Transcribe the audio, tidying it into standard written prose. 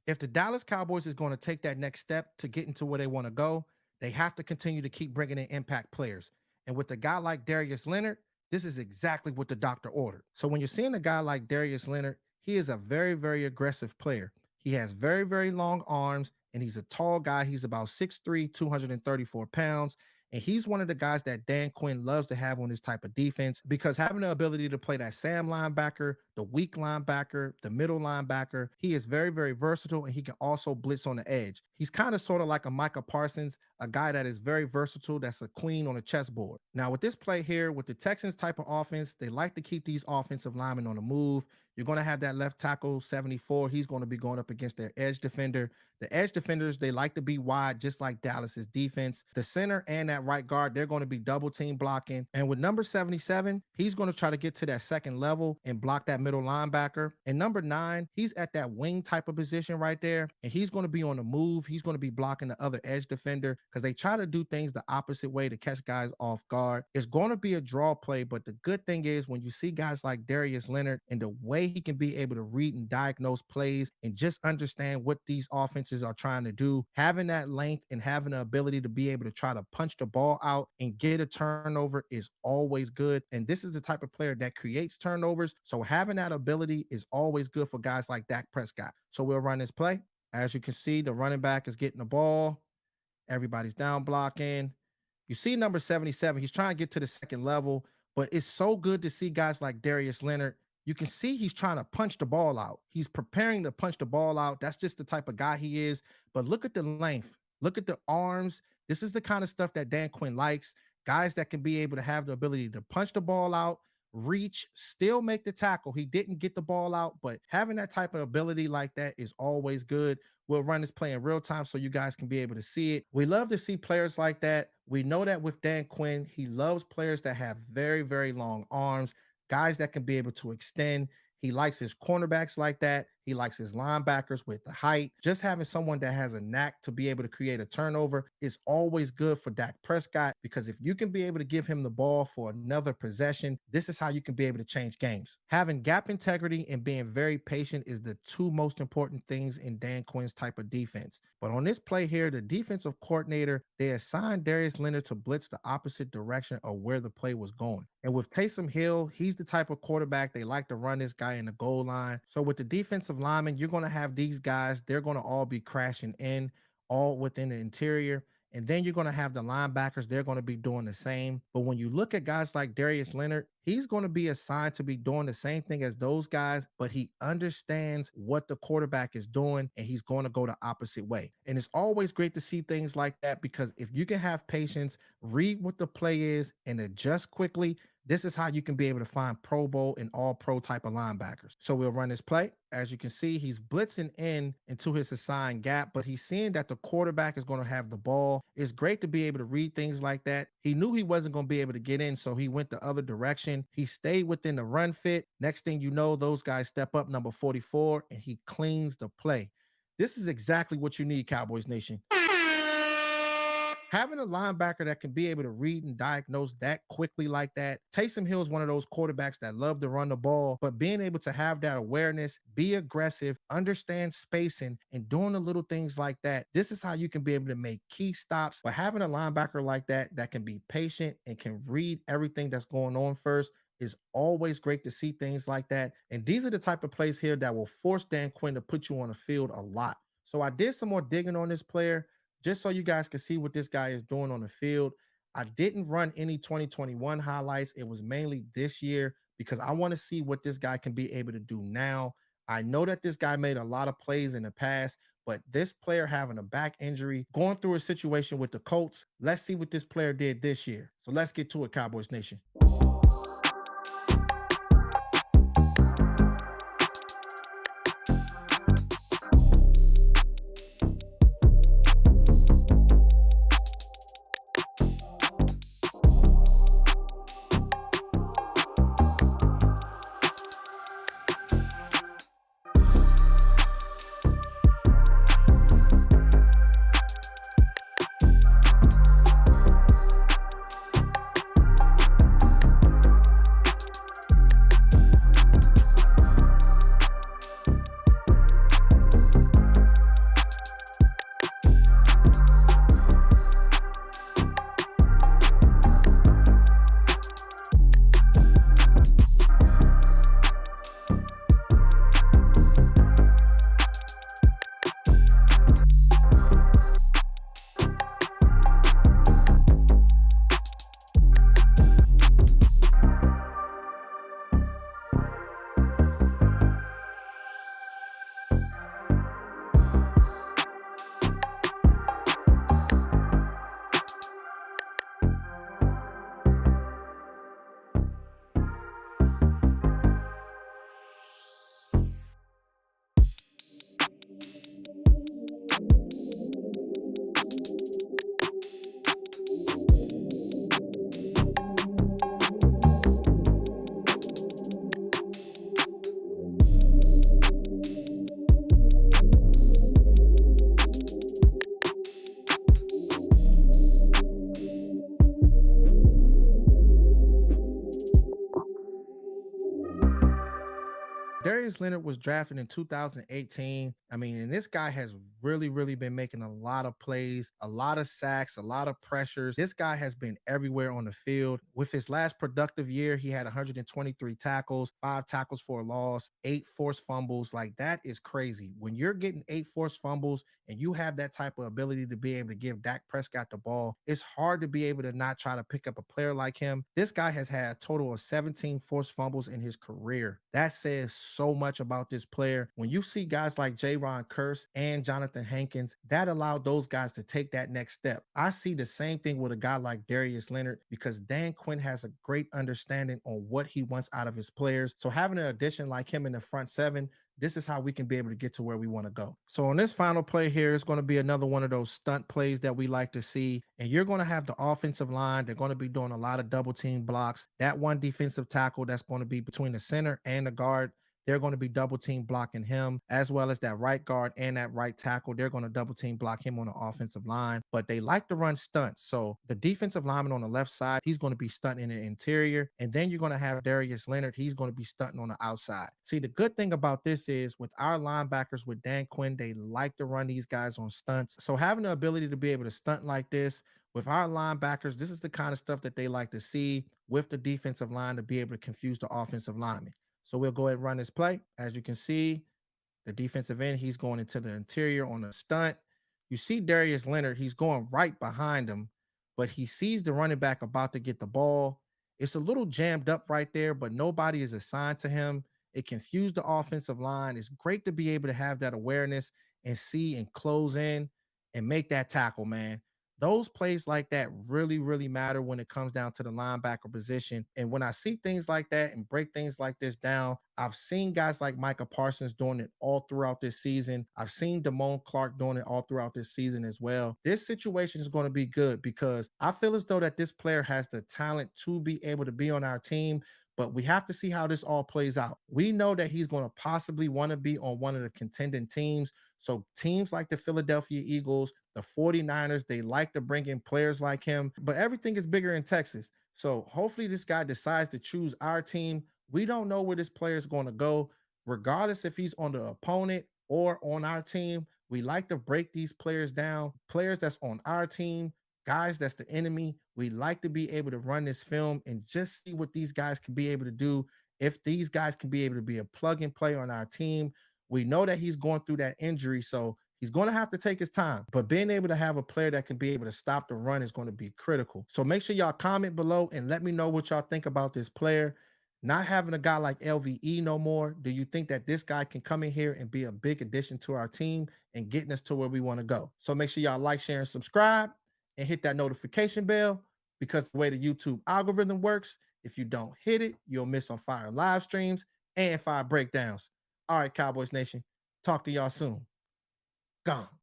If the Dallas Cowboys is going to take that next step to get into where they want to go, they have to continue to keep bringing in impact players. And with a guy like Darius Leonard, this is exactly what the doctor ordered. So when you're seeing a guy like Darius Leonard, he is a very, very aggressive player. He has very, very long arms, and he's a tall guy. He's about 6'3, 234 pounds. And he's one of the guys that Dan Quinn loves to have on this type of defense because having the ability to play that Sam linebacker, the weak linebacker, the middle linebacker, he is very, very versatile and he can also blitz on the edge. He's kind of sort of like a Micah Parsons, a guy that is very versatile, that's a queen on a chessboard. Now, with this play here, with the Texans type of offense, they like to keep these offensive linemen on the move. You're going to have that left tackle, 74. He's going to be going up against their edge defender. The edge defenders, they like to be wide, just like Dallas's defense. The center and that right guard, they're going to be double team blocking. And with number 77, he's going to try to get to that second level and block that middle linebacker. And number 9, he's at that wing type of position right there. And he's going to be on the move. He's going to be blocking the other edge defender because they try to do things the opposite way to catch guys off guard. It's going to be a draw play, but the good thing is when you see guys like Darius Leonard and the way he can be able to read and diagnose plays and just understand what these offenses are trying to do, having that length and having the ability to be able to try to punch the ball out and get a turnover is always good. And this is the type of player that creates turnovers. So having that ability is always good for guys like Dak Prescott. So we'll run this play. As you can see, the running back is getting the ball. Everybody's down blocking. You see number 77, he's trying to get to the second level, but it's so good to see guys like Darius Leonard. You can see he's trying to punch the ball out. He's preparing to punch the ball out. That's just the type of guy he is. But look at the length. Look at the arms. This is the kind of stuff that Dan Quinn likes. Guys that can be able to have the ability to punch the ball out, reach, still make the tackle. He didn't get the ball out, but having that type of ability like that is always good. We'll run this play in real time so you guys can be able to see it. We love to see players like that. We know that with Dan Quinn, he loves players that have very, very long arms, guys that can be able to extend. He likes his cornerbacks like that. He likes his linebackers with the height. Just having someone that has a knack to be able to create a turnover is always good for Dak Prescott because if you can be able to give him the ball for another possession, this is how you can be able to change games. Having gap integrity and being very patient is the two most important things in Dan Quinn's type of defense. But on this play here, the defensive coordinator, they assigned Darius Leonard to blitz the opposite direction of where the play was going. And with Taysom Hill, he's the type of quarterback they like to run this guy in the goal line. So with the defensive linemen, you're going to have these guys, they're going to all be crashing in, all within the interior. And then you're going to have the linebackers, they're going to be doing the same. But when you look at guys like Darius Leonard, he's going to be assigned to be doing the same thing as those guys, but he understands what the quarterback is doing and he's going to go the opposite way. And it's always great to see things like that because if you can have patience, read what the play is and adjust quickly, this is how you can be able to find Pro Bowl and all pro type of linebackers. So we'll run this play. As you can see, he's blitzing in into his assigned gap, but he's seeing that the quarterback is going to have the ball. It's great to be able to read things like that. He knew he wasn't going to be able to get in, so he went the other direction. He stayed within the run fit. Next thing you know, those guys step up number 44, and he cleans the play. This is exactly what you need, Cowboys Nation. Having a linebacker that can be able to read and diagnose that quickly like that. Taysom Hill is one of those quarterbacks that love to run the ball, but being able to have that awareness, be aggressive, understand spacing, and doing the little things like that, this is how you can be able to make key stops. But having a linebacker like that that can be patient and can read everything that's going on first is always great to see things like that. And these are the type of plays here that will force Dan Quinn to put you on the field a lot. So I did some more digging on this player, just so you guys can see what this guy is doing on the field. I didn't run any 2021 highlights. It was mainly this year because I want to see what this guy can be able to do now. I know that this guy made a lot of plays in the past, but this player having a back injury, going through a situation with the Colts, let's see what this player did this year. So let's get to it, Cowboys Nation. Darius Leonard was drafted in 2018. I mean, and this guy has really been making a lot of plays, a lot of sacks, a lot of pressures. This guy has been everywhere on the field. With his last productive year, he had 123 tackles, 5 tackles for a loss, 8 forced fumbles. Like, that is crazy. When you're getting 8 forced fumbles and you have that type of ability to be able to give Dak Prescott the ball, it's hard to be able to not try to pick up a player like him. This guy has had a total of 17 forced fumbles in his career. That says so much about this player. When you see guys like Ron Curse and Jonathan Hankins, that allowed those guys to take that next step. I see the same thing with a guy like Darius Leonard because Dan Quinn has a great understanding on what he wants out of his players. So having an addition like him in the front seven, this is how we can be able to get to where we want to go. So on this final play here, it's going to be another one of those stunt plays that we like to see. And you're going to have the offensive line. They're going to be doing a lot of double team blocks. That one defensive tackle that's going to be between the center and the guard, they're going to be double team blocking him, as well as that right guard and that right tackle. They're going to double team block him on the offensive line, but they like to run stunts. So the defensive lineman on the left side, he's going to be stunting in the interior. And then you're going to have Darius Leonard. He's going to be stunting on the outside. See, the good thing about this is with our linebackers, with Dan Quinn, they like to run these guys on stunts. So having the ability to be able to stunt like this, with our linebackers, this is the kind of stuff that they like to see with the defensive line to be able to confuse the offensive lineman. So we'll go ahead and run this play. As you can see, the defensive end, he's going into the interior on a stunt. You see Darius Leonard, he's going right behind him, but he sees the running back about to get the ball. It's a little jammed up right there, but nobody is assigned to him. It confused the offensive line. It's great to be able to have that awareness and see and close in and make that tackle, man. Those plays like that really matter when it comes down to the linebacker position. And when I see things like that and break things like this down, I've seen guys like Micah Parsons doing it all throughout this season. I've seen Damone Clark doing it all throughout this season as well. This situation is going to be good because I feel as though that this player has the talent to be able to be on our team, but we have to see how this all plays out. We know that he's going to possibly want to be on one of the contending teams. So teams like the Philadelphia Eagles, the 49ers, they like to bring in players like him, but everything is bigger in Texas. So hopefully this guy decides to choose our team. We don't know where this player is going to go, regardless if he's on the opponent or on our team. We like to break these players down, players that's on our team, guys that's the enemy. We like to be able to run this film and just see what these guys can be able to do. If these guys can be able to be a plug and play on our team, we know that he's going through that injury, so he's going to have to take his time. But being able to have a player that can be able to stop the run is going to be critical. So make sure y'all comment below and let me know what y'all think about this player. Not having a guy like LVE no more, do you think that this guy can come in here and be a big addition to our team and getting us to where we want to go? So make sure y'all like, share, and subscribe and hit that notification bell because the way the YouTube algorithm works, if you don't hit it, you'll miss on fire live streams and fire breakdowns. All right, Cowboys Nation. Talk to y'all soon. Gone.